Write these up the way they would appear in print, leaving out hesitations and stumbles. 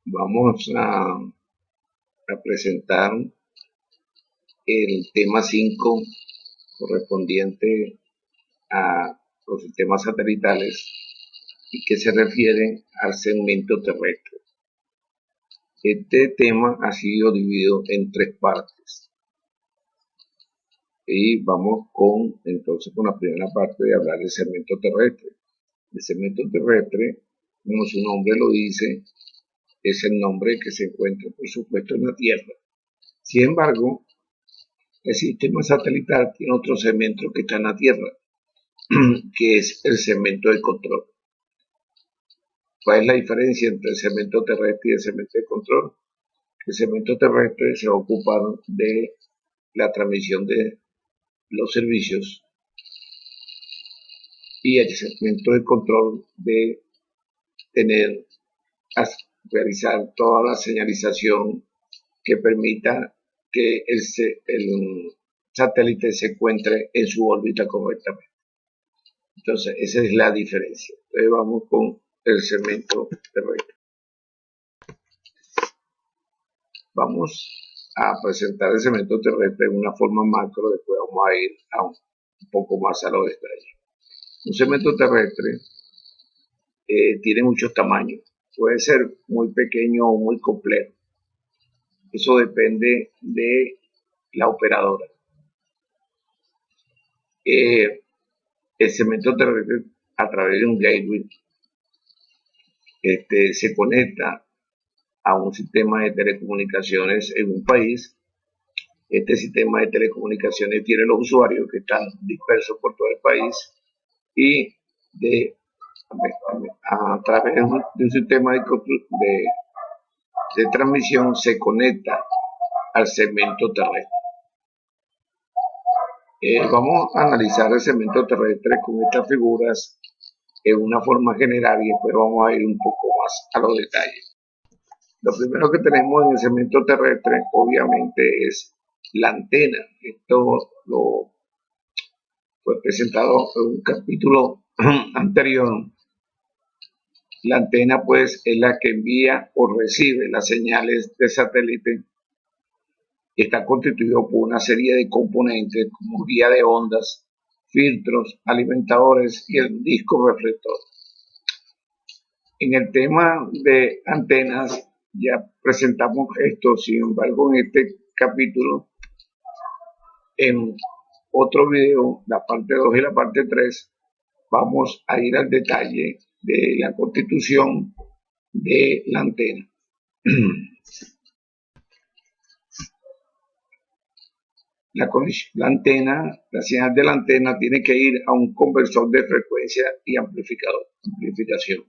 Vamos a presentar el tema 5 correspondiente a los sistemas satelitales y que se refiere al segmento terrestre. Este tema ha sido dividido en 3 partes. Y vamos entonces con la primera parte de hablar del segmento terrestre. El segmento terrestre, como su nombre lo dice, es el nombre que se encuentra, por supuesto, en la Tierra. Sin embargo, el sistema satelital tiene otro segmento que está en la Tierra, que es el segmento de control. ¿Cuál es la diferencia entre el segmento terrestre y el segmento de control? El segmento terrestre se va a ocupar de la transmisión de los servicios y el segmento de control de realizar toda la señalización que permita que el satélite se encuentre en su órbita correctamente. Entonces, esa es la diferencia. Entonces, vamos con el segmento terrestre. Vamos a presentar el segmento terrestre en una forma macro, después vamos a ir un poco más a los detalles. Un segmento terrestre tiene muchos tamaños. Puede ser muy pequeño o muy complejo. Eso depende de la operadora. El segmento terrestre, a través de un gateway, se conecta a un sistema de telecomunicaciones en un país. Este sistema de telecomunicaciones tiene los usuarios que están dispersos por todo el país y a través de un sistema de transmisión se conecta al segmento terrestre. Vamos a analizar el segmento terrestre con estas figuras en una forma general y después vamos a ir un poco más a los detalles. Lo primero que tenemos en el segmento terrestre obviamente es la antena. Esto lo fue presentado en un capítulo anterior. La antena pues es la que envía o recibe las señales de satélite. Está constituido por una serie de componentes como guía de ondas, filtros, alimentadores y el disco reflector. En el tema de antenas ya presentamos esto, sin embargo en este capítulo, en otro video, la parte 2 y la parte 3, vamos a ir al detalle de la constitución de la antena. La señal de la antena tiene que ir a un conversor de frecuencia y amplificación.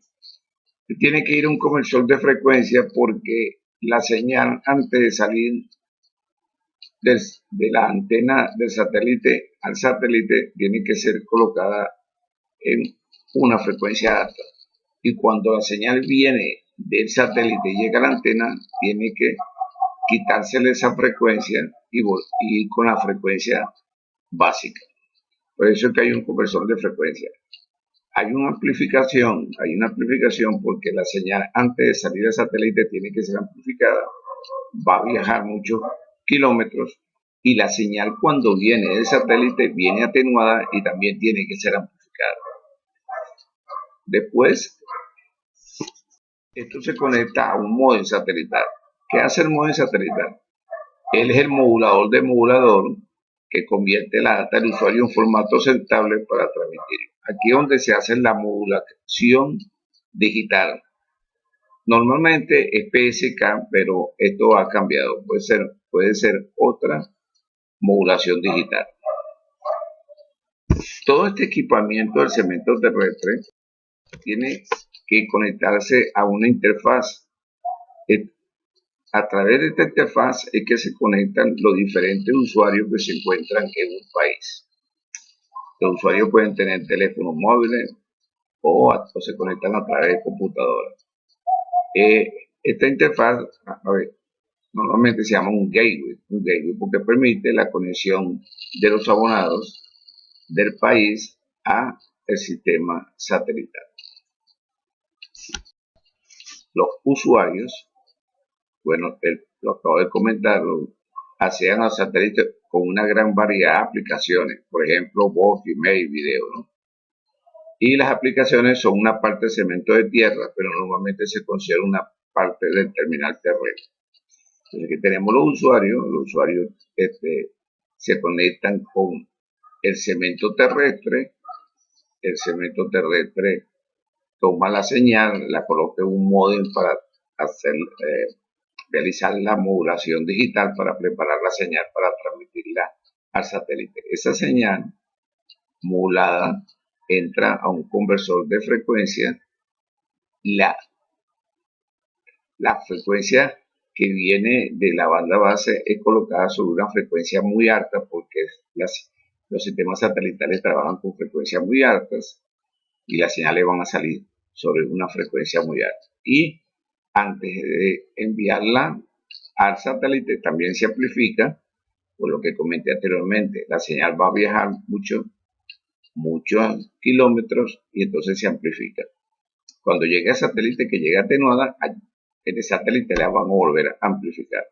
Tiene que ir a un conversor de frecuencia porque la señal, antes de salir de la antena del satélite al satélite, tiene que ser colocada en una frecuencia alta. Y cuando la señal viene del satélite y llega a la antena, tiene que quitársele esa frecuencia y ir con la frecuencia básica. Por eso es que hay un conversor de frecuencia. Hay una amplificación porque la señal antes de salir del satélite tiene que ser amplificada. Va a viajar muchos kilómetros y la señal cuando viene del satélite viene atenuada y también tiene que ser amplificada. Después, esto se conecta a un módem satelital. ¿Qué hace el módem satelital? Él es el modulador de modulador que convierte la data del usuario en formato aceptable para transmitir. Aquí es donde se hace la modulación digital. Normalmente es PSK, pero esto ha cambiado. Puede ser otra modulación digital. Todo este equipamiento del segmento terrestre tiene que conectarse a una interfaz. A través de esta interfaz es que se conectan los diferentes usuarios que se encuentran en un país. Los usuarios pueden tener teléfonos móviles o se conectan a través de computadoras. Esta interfaz, normalmente se llama un gateway porque permite la conexión de los abonados del país a el sistema satelital. los usuarios, bueno, lo acabo de comentar, acceden al satélite con una gran variedad de aplicaciones, por ejemplo, voz, email, video, ¿no? Y las aplicaciones son una parte del segmento de tierra, pero normalmente se considera una parte del terminal terrestre. Entonces aquí tenemos los usuarios se conectan con el segmento terrestre toma la señal, la coloca en un módem para realizar la modulación digital para preparar la señal para transmitirla al satélite. Esa señal modulada entra a un conversor de frecuencia. La frecuencia que viene de la banda base es colocada sobre una frecuencia muy alta porque los sistemas satelitales trabajan con frecuencias muy altas y las señales van a salir sobre una frecuencia muy alta. Y antes de enviarla al satélite también se amplifica, por lo que comenté anteriormente, la señal va a viajar muchos kilómetros y entonces se amplifica. Cuando llegue al satélite que llega atenuada, el satélite la van a volver a amplificar.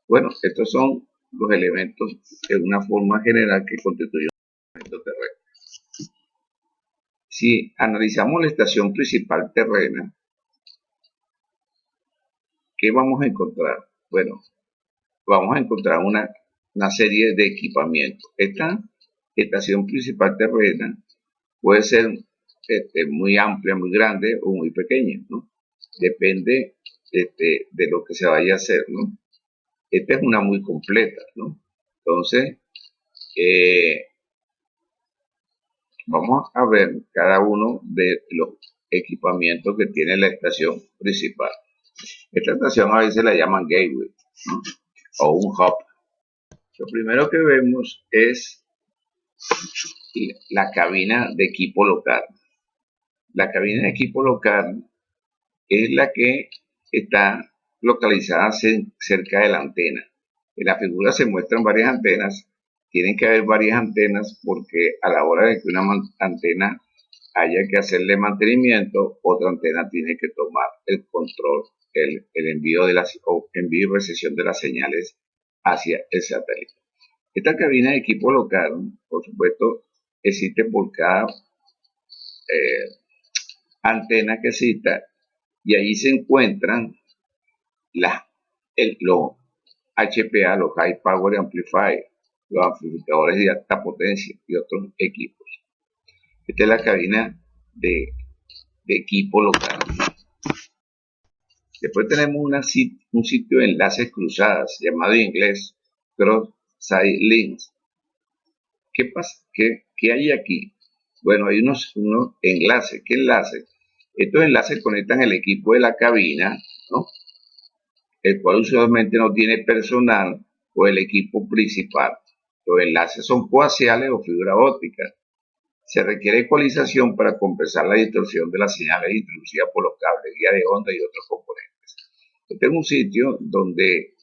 Bueno, estos son los elementos en una forma general que constituyen un elemento terrestre. Si analizamos la estación principal terrena, ¿qué vamos a encontrar? Bueno, vamos a encontrar una serie de equipamientos. Esta estación principal terrena puede ser muy amplia, muy grande o muy pequeña, ¿no? Depende de lo que se vaya a hacer, ¿no? Esta es una muy completa, ¿no? Entonces, vamos a ver cada uno de los equipamientos que tiene la estación principal. Esta estación a veces la llaman gateway, ¿no? O un hub. Lo primero que vemos es la cabina de equipo local. La cabina de equipo local es la que está localizada cerca de la antena. En la figura se muestran varias antenas. Tienen que haber varias antenas porque a la hora de que una antena haya que hacerle mantenimiento, otra antena tiene que tomar el control, el envío envío y recepción de las señales hacia el satélite. Esta cabina de equipo local, por supuesto, existe por cada antena que exista y ahí se encuentran los HPA, los High Power Amplifier, los amplificadores de alta potencia y otros equipos. Esta es la cabina de equipo local. Después tenemos un sitio de enlaces cruzadas llamado en inglés Cross-Site Links. ¿Qué pasa? ¿Qué hay aquí? Bueno, hay unos enlaces. ¿Qué enlaces? Estos enlaces conectan el equipo de la cabina, ¿no? El cual usualmente no tiene personal, o el equipo principal. Los enlaces son coaxiales o fibra óptica. Se requiere ecualización para compensar la distorsión de las señales introducidas por los cables, guía de onda y otros componentes. Este es un sitio donde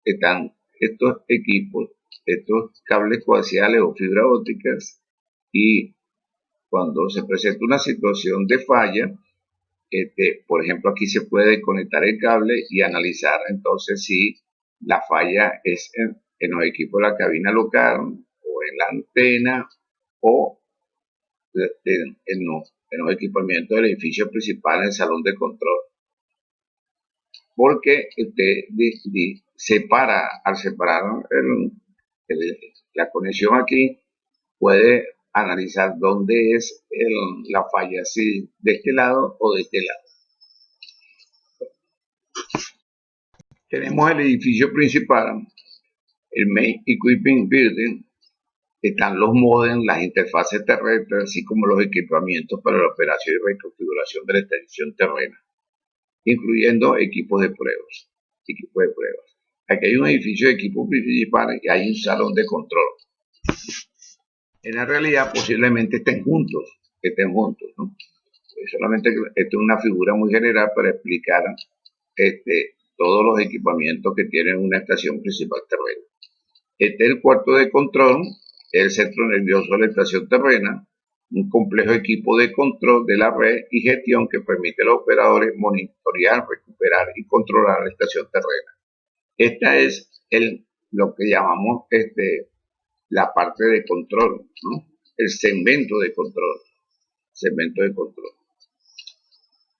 están estos equipos, estos cables coaxiales o fibra ópticas, y cuando se presenta una situación de falla, por ejemplo, aquí se puede conectar el cable y analizar entonces si la falla es en los equipos de la cabina local o en la antena o en los equipamientos del edificio principal, en el salón de control. Porque al separar la conexión aquí, puede analizar dónde es la falla, si de este lado o de este lado. Tenemos el edificio principal, el Main Equipping Building. Están los modems, las interfaces terrestres, así como los equipamientos para la operación y reconfiguración de la extensión terrena, incluyendo equipos de pruebas. Aquí hay un edificio de equipos principales y hay un salón de control. En la realidad posiblemente estén juntos, ¿no? Solamente esto es una figura muy general para explicar todos los equipamientos que tienen una estación principal terrena. Este es el cuarto de control, el centro nervioso de la estación terrena. un complejo equipo de control de la red y gestión que permite a los operadores monitorear, recuperar y controlar la estación terrena. Esta es lo que llamamos la parte de control, ¿no? El segmento de control. Segmento de control.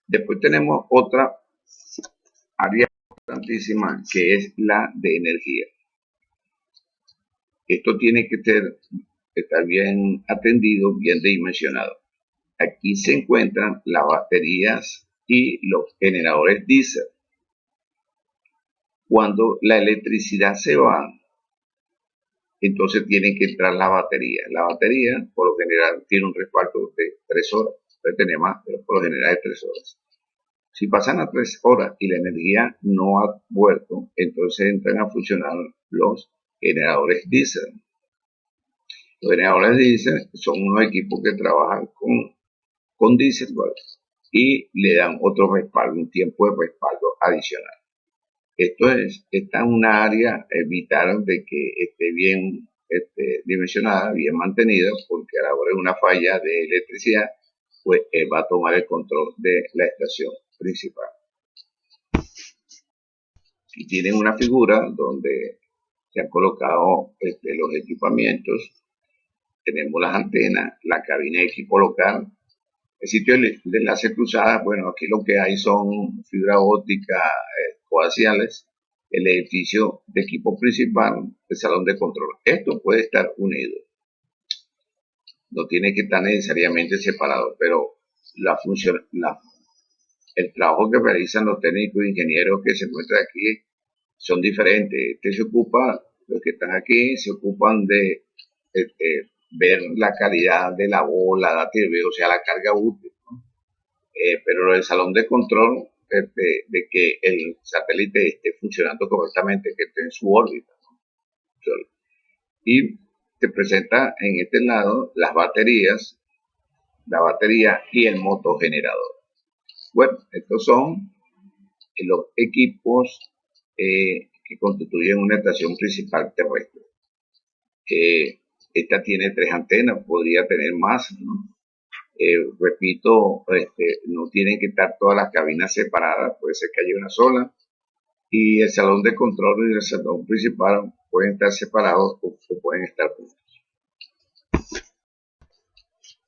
Después tenemos otra área importantísima que es la de energía. Esto tiene que estar bien atendido, bien dimensionado. Aquí se encuentran las baterías y los generadores diésel. Cuando la electricidad se va, entonces tiene que entrar la batería. La batería, por lo general, tiene un respaldo de 3 horas. Puede tener más, pero por lo general es 3 horas. Si pasan a 3 horas y la energía no ha vuelto, entonces entran a funcionar los generadores diésel. Los generadores diésel son unos equipos que trabajan con diésel y le dan otro respaldo, un tiempo de respaldo adicional. Esto está en una área vital de que esté bien dimensionada, bien mantenida, porque a la hora de una falla de electricidad, pues va a tomar el control de la estación principal. Y tienen una figura donde se han colocado los equipamientos. Tenemos las antenas, la cabina de equipo local, el sitio de enlace cruzada. Bueno, aquí lo que hay son fibra óptica coaxiales, el edificio de equipo principal, el salón de control. Esto puede estar unido. No tiene que estar necesariamente separado, pero el trabajo que realizan los técnicos e ingenieros que se encuentran aquí son diferentes. Los que están aquí se ocupan de ver la calidad de la bola, o sea, la carga útil, ¿no? Pero el salón de control de que el satélite esté funcionando correctamente, que esté en su órbita, ¿no? Y te presenta en este lado las baterías, la batería y el motogenerador. Bueno, estos son los equipos que constituyen una estación principal terrestre. Esta tiene 3 antenas, podría tener más, ¿no? Repito, no tienen que estar todas las cabinas separadas, puede ser que haya una sola, y el salón de control y el salón principal pueden estar separados o pueden estar juntos.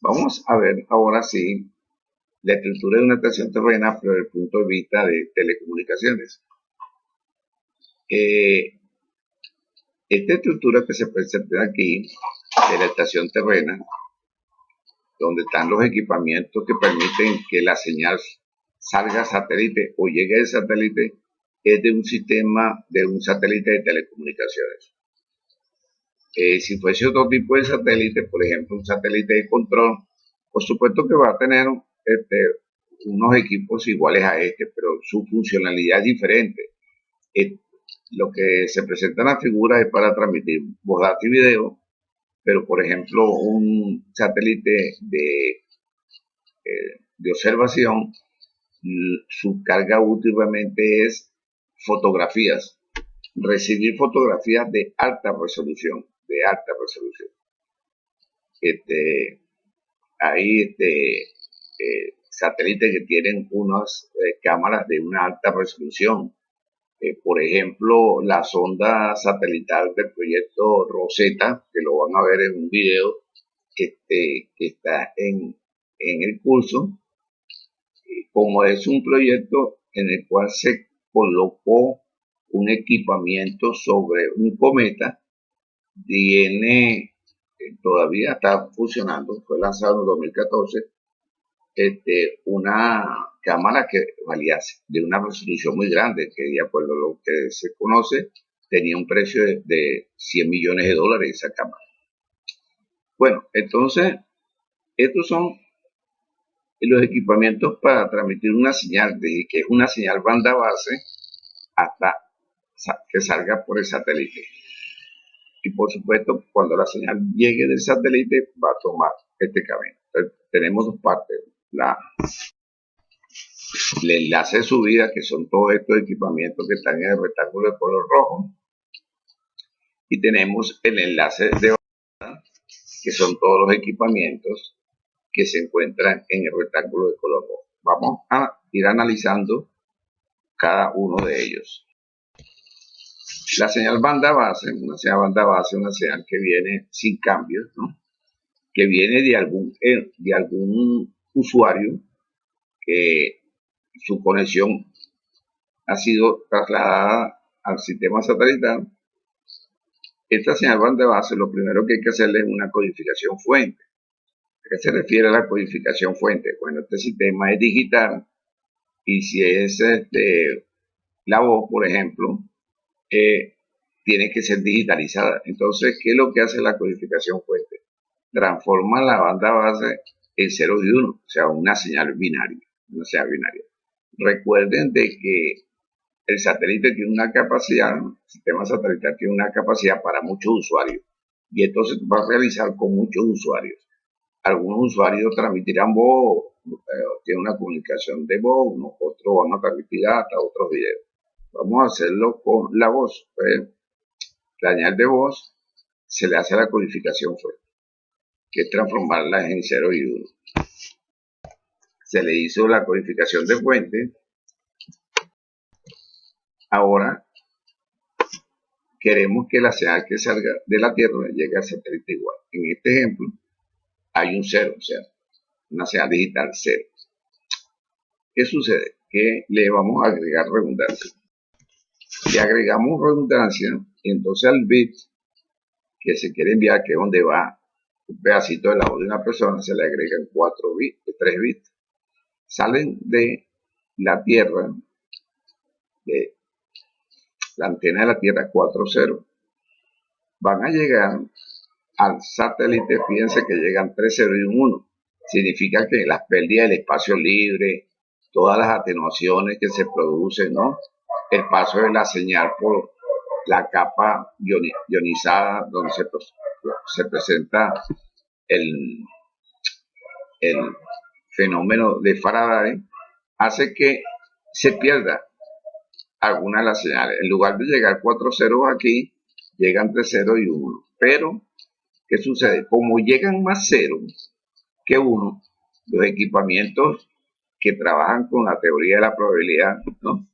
Vamos a ver ahora sí la estructura de una estación terrena, pero desde el punto de vista de telecomunicaciones. Esta estructura que se presenta aquí de la estación terrena, donde están los equipamientos que permiten que la señal salga satélite o llegue al satélite, es de un satélite de telecomunicaciones. Si fuese otro tipo de satélite, por ejemplo, un satélite de control, por supuesto que va a tener unos equipos iguales a pero su funcionalidad es diferente. Lo que se presenta en la figura es para transmitir voz, datos y video, pero por ejemplo un satélite de observación, su carga últimamente es fotografías, recibir fotografías de alta resolución, Hay satélites que tienen unas cámaras de una alta resolución. Por ejemplo, la sonda satelital del proyecto Rosetta, que lo van a ver en un video que está en el curso, como es un proyecto en el cual se colocó un equipamiento sobre un cometa, todavía está funcionando, fue lanzado en 2014, una cámara que valía de una resolución muy grande, que de acuerdo a lo que se conoce, tenía un precio de 100 millones de dólares esa cámara. Bueno, entonces, estos son los equipamientos para transmitir una señal, que es una señal banda base, hasta que salga por el satélite. Y por supuesto, cuando la señal llegue del satélite, va a tomar este camino. Entonces, tenemos 2 partes. El enlace de subida, que son todos estos equipamientos que están en el rectángulo de color rojo, y tenemos el enlace de bajada, que son todos los equipamientos que se encuentran en el rectángulo de color rojo. Vamos a ir analizando cada uno de ellos. La señal banda base, una señal que viene sin cambios, ¿no? Que viene de algún usuario que su conexión ha sido trasladada al sistema satelital. Esta señal banda base, lo primero que hay que hacerle es una codificación fuente. ¿A qué se refiere a la codificación fuente? Bueno, este sistema es digital y si es la voz, por ejemplo, tiene que ser digitalizada. Entonces, ¿qué es lo que hace la codificación fuente? Transforma la banda base en 0 y 1, o sea, una señal binaria. Recuerden de que el satélite tiene una capacidad, el sistema satelital tiene una capacidad para muchos usuarios y entonces va a realizar con muchos usuarios. Algunos usuarios transmitirán voz, tienen una comunicación de voz, otros van a transmitir data, otros videos. Vamos a hacerlo con la voz. La señal de voz se le hace la codificación fuerte, que es transformarla en 0 y 1. Se le hizo la codificación de fuente. Ahora queremos que la señal que salga de la Tierra llegue al satélite igual. En este ejemplo hay un 0, o sea, una señal digital 0. ¿Qué sucede? Que le vamos a agregar redundancia. Le agregamos redundancia, y entonces al bit que se quiere enviar, que es donde va un pedacito de la voz de una persona, se le agregan 4 bits, 3 bits. Salen de la Tierra, de la antena de la Tierra 4.0. Van a llegar al satélite, fíjense que llegan 3.0 y un 1. Significa que las pérdidas del espacio libre, todas las atenuaciones que se producen, ¿no? El paso de la señal por la capa ionizada donde se presenta el fenómeno de Faraday, hace que se pierda alguna de las señales. En lugar de llegar 4 ceros aquí, llegan 3 ceros y 1. Pero, ¿qué sucede? Como llegan más ceros que 1, los equipamientos que trabajan con la teoría de la probabilidad, ¿no?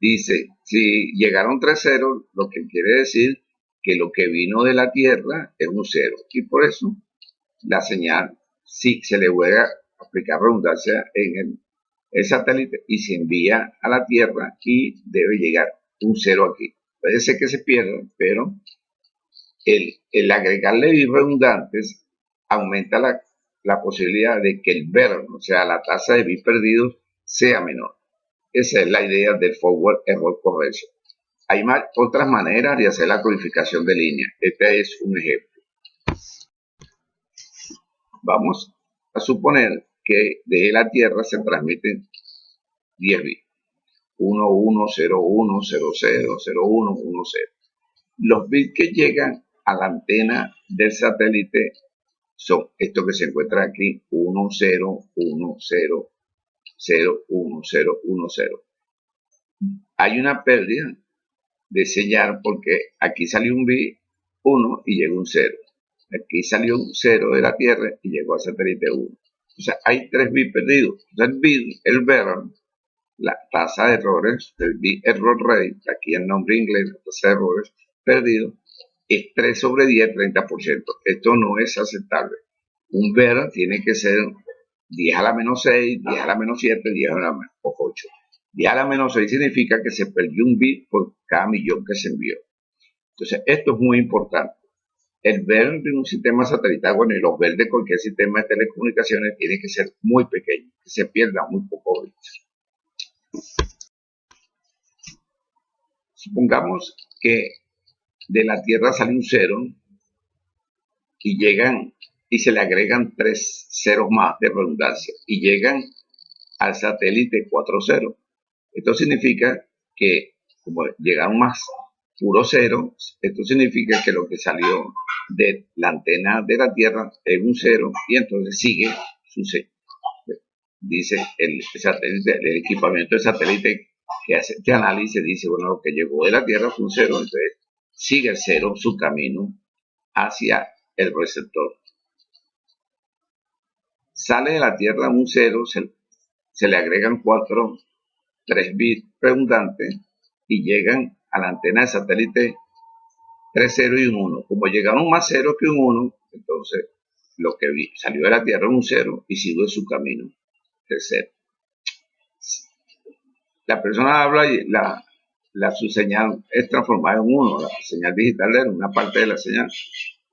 Dice, si llegaron 3 ceros, lo que quiere decir que lo que vino de la Tierra es un 0. Y por eso la señal, sí, se le puede aplicar redundancia en el satélite y se envía a la Tierra y debe llegar un 0 aquí. Puede ser que se pierda, pero el agregarle bits redundantes aumenta la posibilidad de que el burn, o sea, la tasa de bits perdidos, sea menor. Esa es la idea del forward error correction. Hay otras maneras de hacer la codificación de línea. Este es un ejemplo. Vamos a suponer que desde la Tierra se transmiten 10 bits. 1, 1, 0, 1, 0, 0, 0, 1, 1, 0. Los bits que llegan a la antena del satélite son estos que se encuentran aquí: 1, 0, 1, 0, 0, 1, 0, 1, 0. Hay una pérdida de señal porque aquí salió un bit 1 y llegó un 0. Aquí salió un 0 de la Tierra y llegó al satélite 1. O sea, hay 3 bits perdidos. O sea, el burn, la tasa de errores, el bit error rate, aquí el nombre inglés, la tasa de errores perdidos, es 3 sobre 10, 30%. Esto no es aceptable. Un burn tiene que ser 10 a la menos 6, 10 a la menos 7, 10 a la menos 8. 10 a la menos 6 significa que se perdió un bit por cada millón que se envió. Entonces, esto es muy importante. El burn de un sistema satelital, bueno, y los burn de cualquier sistema de telecomunicaciones tiene que ser muy pequeño, que se pierda muy poco bits. Supongamos que de la Tierra sale un 0 y llegan y se le agregan 3 ceros más de redundancia y llegan al satélite 4.0. Esto significa que como llegan más puro 0, esto significa que lo que salió de la antena de la Tierra es un 0 y entonces sigue su 0. Dice el satélite, el equipamiento de satélite que hace este análisis, dice, bueno, lo que llegó de la Tierra fue un 0, entonces sigue el 0 su camino hacia el receptor. Sale de la Tierra un 0, se le agregan 3 bits redundantes y llegan a la antena de satélite 3 0 y un 1. Como llegaron más 0 que un 1, entonces lo que salió de la Tierra es un 0 y sigue su camino de 0. La persona habla y su señal es transformada en 1, la señal digital es una parte de la señal.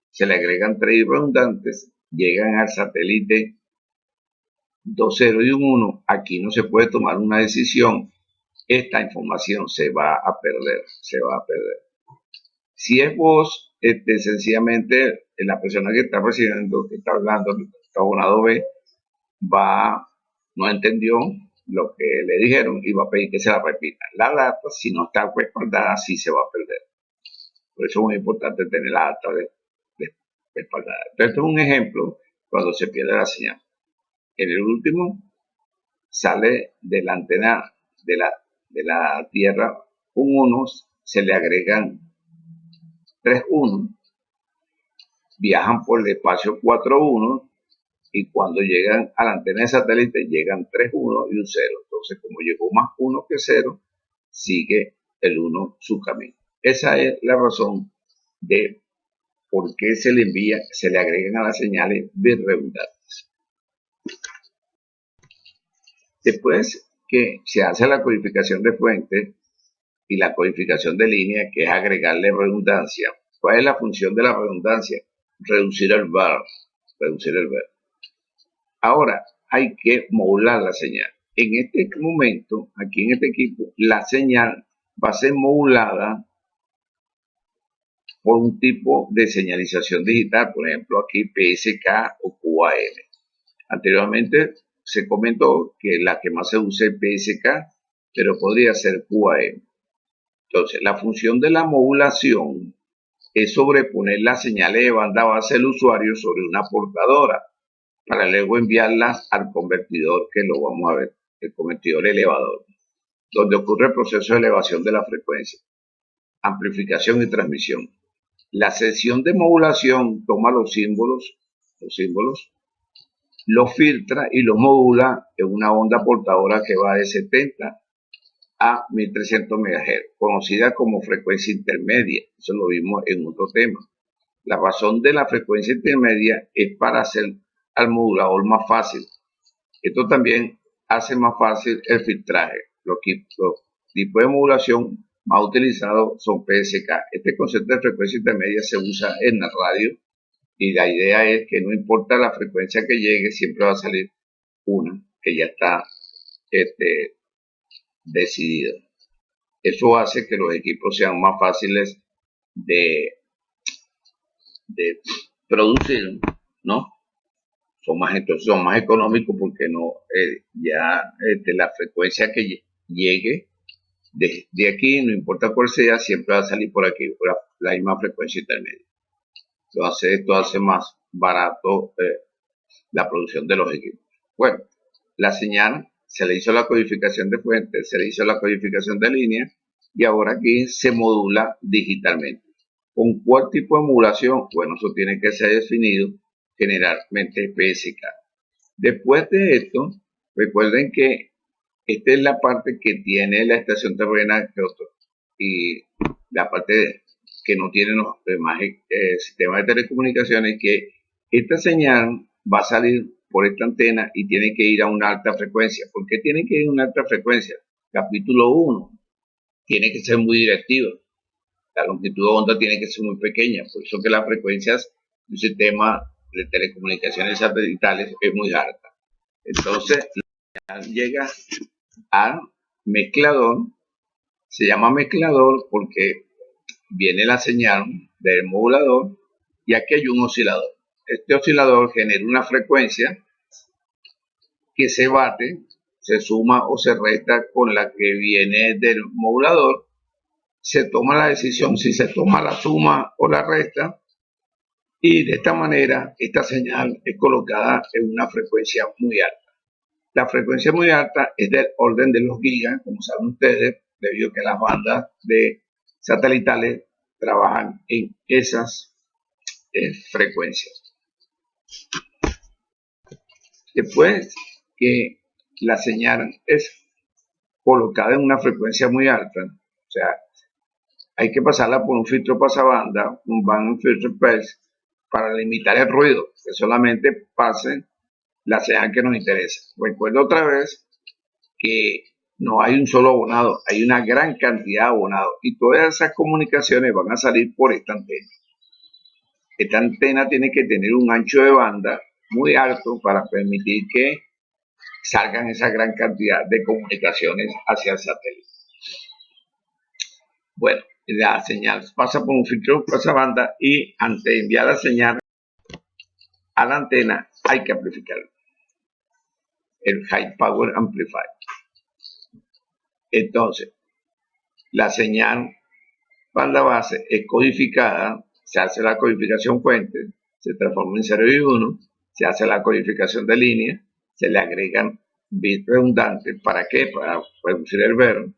Se le agregan 3 redundantes, llegan al satélite 2 0 y un 1. Aquí no se puede tomar una decisión. Esta información se va a perder. Si es voz, sencillamente la persona que está recibiendo, que está hablando, que está abonado B, no entendió lo que le dijeron y va a pedir que se la repita. La data, si no está respaldada, sí se va a perder. Por eso es muy importante tener la data respaldada. Entonces, esto es un ejemplo cuando se pierde la señal. En el último, sale de la antena de la Tierra un 1, se le agregan 3 1, viajan por el espacio 4 1 y cuando llegan a la antena de satélite llegan 3 1 y un 0. Entonces, como llegó más 1 que 0, sigue el 1 su camino. Esa es la razón de por qué se le agregan a las señales bits redundantes. Después que se hace la codificación de fuente y la codificación de línea, que es agregarle redundancia. ¿Cuál es la función de la redundancia? Reducir el bar. Ahora hay que modular la señal. En este momento, aquí en este equipo, la señal va a ser modulada por un tipo de señalización digital, por ejemplo aquí PSK o QAM. Anteriormente se comentó que la que más se usa es PSK, pero podría ser QAM. Entonces, la función de la modulación es sobreponer las señales de banda base del usuario sobre una portadora para luego enviarlas al convertidor, que lo vamos a ver, el convertidor elevador, donde ocurre el proceso de elevación de la frecuencia, amplificación y transmisión. La sección de modulación toma los símbolos, los filtra y los modula en una onda portadora que va de 70 a 1300 MHz, conocida como frecuencia intermedia. Eso lo vimos en otro tema. La razón de la frecuencia intermedia es para hacer al modulador más fácil. Esto también hace más fácil el filtraje. Los tipos de modulación más utilizados son PSK. Este concepto de frecuencia intermedia se usa en la radio y la idea es que no importa la frecuencia que llegue, siempre va a salir una que ya está decidida. Eso hace que los equipos sean más fáciles de producir, ¿no? Son más económicos porque la frecuencia que llegue de aquí, no importa cuál sea, siempre va a salir por aquí, por la misma frecuencia intermedia. Esto hace más barato la producción de los equipos. Bueno, la señal se le hizo la codificación de fuente, se le hizo la codificación de línea y ahora aquí se modula digitalmente. ¿Con cuál tipo de modulación? Bueno, eso tiene que ser definido generalmente PSK. Después de esto, recuerden que esta es la parte que tiene la estación terrena y la parte que no tiene los demás sistemas de telecomunicaciones, que esta señal va a salir por esta antena y tiene que ir a una alta frecuencia. ¿Por qué tiene que ir a una alta frecuencia? Capítulo 1, tiene que ser muy directiva. La longitud de onda tiene que ser muy pequeña, por eso que las frecuencias de un sistema de telecomunicaciones satelitales es muy alta. Entonces, llega al mezclador, se llama mezclador porque viene la señal del modulador y aquí hay un oscilador. Este oscilador genera una frecuencia que se bate, se suma o se resta con la que viene del modulador. Se toma la decisión si se toma la suma o la resta y de esta manera esta señal es colocada en una frecuencia muy alta. La frecuencia muy alta es del orden de los gigas, como saben ustedes, debido a que las bandas de satelitales trabajan en esas frecuencias. Después que la señal es colocada en una frecuencia muy alta, o sea, hay que pasarla por un filtro pasabanda, un band filter press, para limitar el ruido, que solamente pase la señal que nos interesa. Recuerdo otra vez que no hay un solo abonado, hay una gran cantidad de abonados y todas esas comunicaciones van a salir por esta antena. Esta antena tiene que tener un ancho de banda muy alto para permitir que salgan esa gran cantidad de comunicaciones hacia el satélite. Bueno, la señal pasa por un filtro pasabanda y antes de enviar la señal a la antena hay que amplificarla. El High Power Amplifier. Entonces, la señal banda base es codificada, se hace la codificación fuente, se transforma en 0 y 1, se hace la codificación de línea, se le agregan bits redundantes. ¿Para qué? Para reducir el error,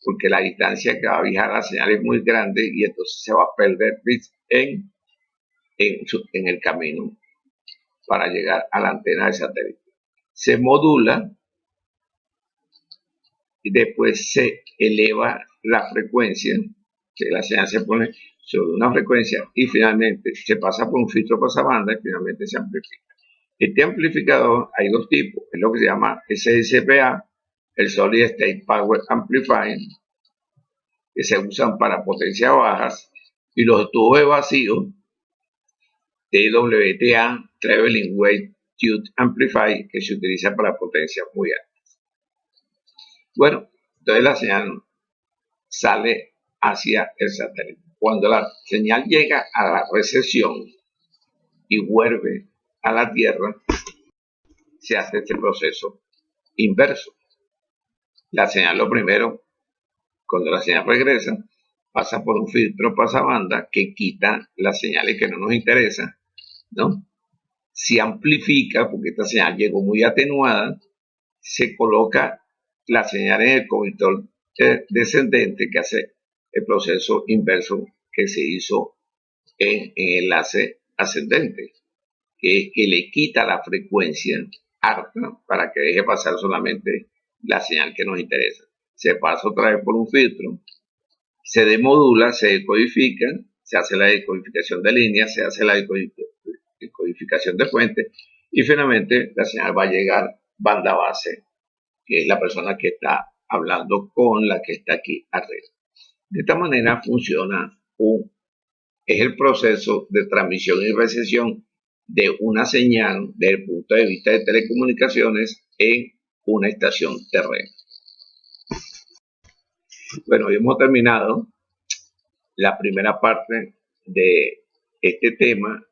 porque la distancia que va a viajar la señal es muy grande y entonces se va a perder bits en el camino para llegar a la antena de satélite. Se modula y después se eleva la frecuencia, que la señal se pone sobre una frecuencia y finalmente se pasa por un filtro pasabanda y finalmente se amplifica. Este amplificador hay dos tipos, es lo que se llama SSPA, el Solid State Power Amplifier, que se usan para potencias bajas, y los tubos de vacío, TWTA, Traveling Wave Tube Amplifier, que se utiliza para potencias muy altas. Bueno, entonces la señal sale hacia el satélite. Cuando la señal llega a la recepción y vuelve a la Tierra, se hace este proceso inverso. La señal, lo primero, cuando la señal regresa, pasa por un filtro pasabanda que quita las señales que no nos interesan, ¿no? Se amplifica, porque esta señal llegó muy atenuada, se coloca la señal en el conector descendente que hace el proceso inverso que se hizo en el enlace ascendente, que es que le quita la frecuencia alta para que deje pasar solamente la señal que nos interesa. Se pasa otra vez por un filtro, se demodula, se decodifica, se hace la decodificación de líneas, se hace la decodificación de fuente y finalmente la señal va a llegar banda base, que es la persona que está hablando con la que está aquí arriba. De esta manera funciona es el proceso de transmisión y recepción de una señal desde el punto de vista de telecomunicaciones en una estación terrestre. Bueno, hoy hemos terminado la primera parte de este tema.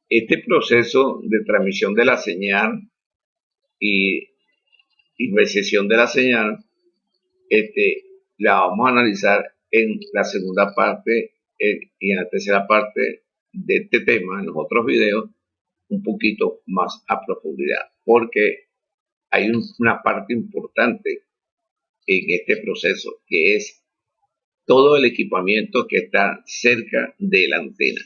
Este proceso de transmisión de la señal y recepción de la señal, la vamos a analizar en la segunda parte y en la tercera parte de este tema, en los otros videos, un poquito más a profundidad, porque hay una parte importante en este proceso, que es todo el equipamiento que está cerca de la antena.